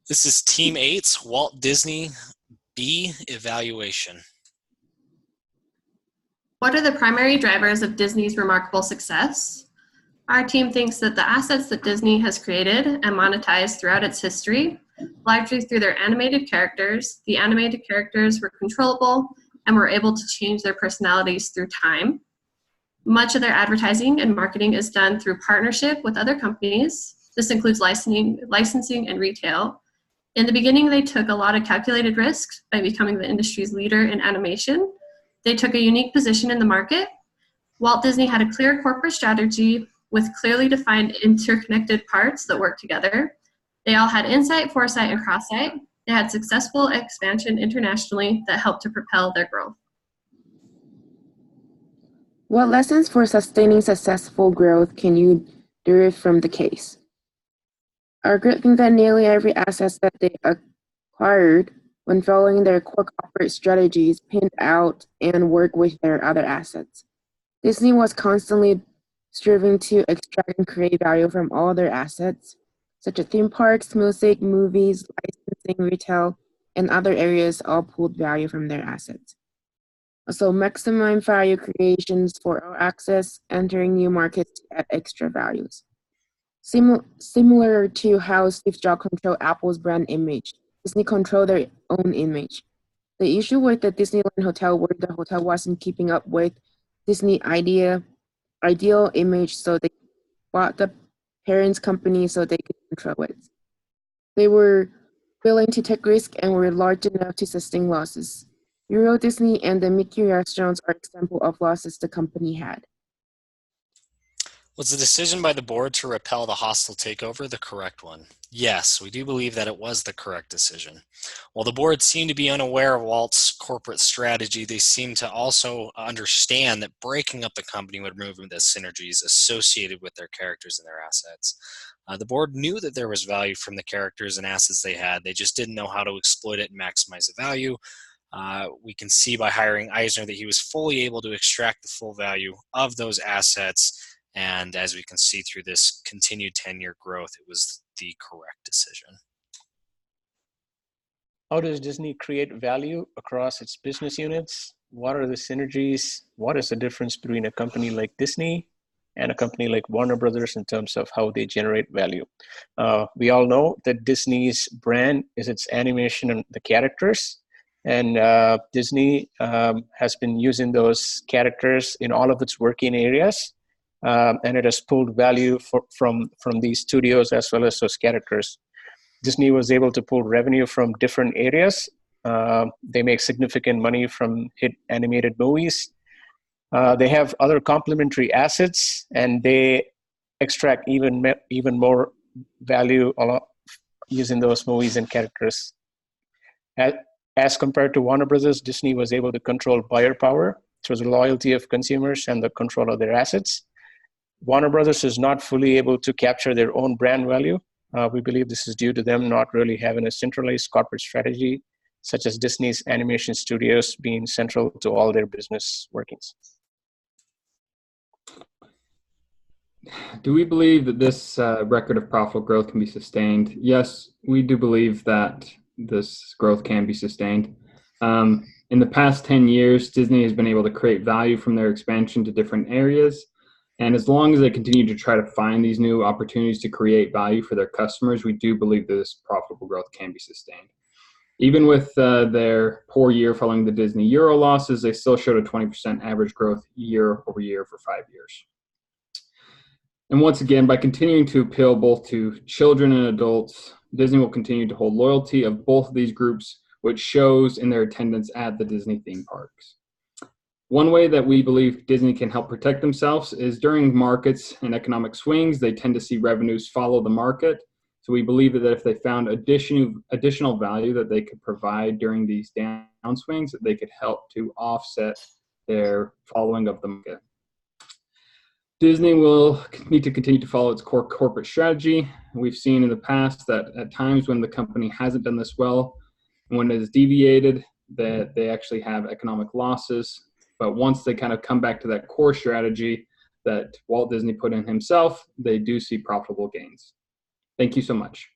This is Team 8's Walt Disney B evaluation. What are the primary drivers of Disney's remarkable success? Our team thinks that the assets that Disney has created and monetized throughout its history, largely through their animated characters, the animated characters were controllable and were able to change their personalities through time. Much of their advertising and marketing is done through partnership with other companies. This includes licensing and retail. In the beginning, they took a lot of calculated risks by becoming the industry's leader in animation. They took a unique position in the market. Walt Disney had a clear corporate strategy with clearly defined interconnected parts that work together. They all had insight, foresight, and cross-sight. They had successful expansion internationally that helped to propel their growth. What lessons for sustaining successful growth can you derive from the case? Our group thinks that nearly every asset that they acquired when following their core corporate strategies pinned out and work with their other assets. Disney was constantly striving to extract and create value from all their assets, such as theme parks, music, movies, licensing, retail, and other areas all pulled value from their assets. Also, maximum value creations for all access, entering new markets to add extra values. Similar to how Steve Jobs controlled Apple's brand image, Disney controlled their own image. The issue with the Disneyland Hotel where the hotel wasn't keeping up with Disney ideal image, so they bought the parents' company so they could control it. They were willing to take risks and were large enough to sustain losses. Euro Disney and the Mickey restaurants are examples of losses the company had. Was the decision by the board to repel the hostile takeover the correct one? Yes, we do believe that it was the correct decision. While the board seemed to be unaware of Walt's corporate strategy, they seemed to also understand that breaking up the company would remove the synergies associated with their characters and their assets. The board knew that there was value from the characters and assets they had. They just didn't know how to exploit it and maximize the value. We can see by hiring Eisner that he was fully able to extract the full value of those assets. And as we can see through this continued 10-year growth, it was the correct decision. How does Disney create value across its business units? What are the synergies? What is the difference between a company like Disney and a company like Warner Brothers in terms of how they generate value? We all know that Disney's brand is its animation and the characters. And Disney has been using those characters in all of its working areas. And it has pulled value from these studios as well as those characters. Disney was able to pull revenue from different areas. They make significant money from hit animated movies. They have other complementary assets, and they extract even more value using those movies and characters. As compared to Warner Brothers, Disney was able to control buyer power through the loyalty of consumers and the control of their assets. Warner Brothers is not fully able to capture their own brand value. We believe this is due to them not really having a centralized corporate strategy, such as Disney's animation studios being central to all their business workings. Do we believe that this record of profitable growth can be sustained? Yes, we do believe that this growth can be sustained. In the past 10 years, Disney has been able to create value from their expansion to different areas. And as long as they continue to try to find these new opportunities to create value for their customers, we do believe that this profitable growth can be sustained. Even with their poor year following the Disney Euro losses, they still showed a 20% average growth year over year for 5 years. And once again, by continuing to appeal both to children and adults, Disney will continue to hold loyalty of both of these groups, which shows in their attendance at the Disney theme parks. One way that we believe Disney can help protect themselves is during markets and economic swings, they tend to see revenues follow the market. So we believe that if they found additional value that they could provide during these downswings, that they could help to offset their following of the market. Disney will need to continue to follow its core corporate strategy. We've seen in the past that at times when the company hasn't done this well, and when it is deviated, that they actually have economic losses. But once they kind of come back to that core strategy that Walt Disney put in himself, they do see profitable gains. Thank you so much.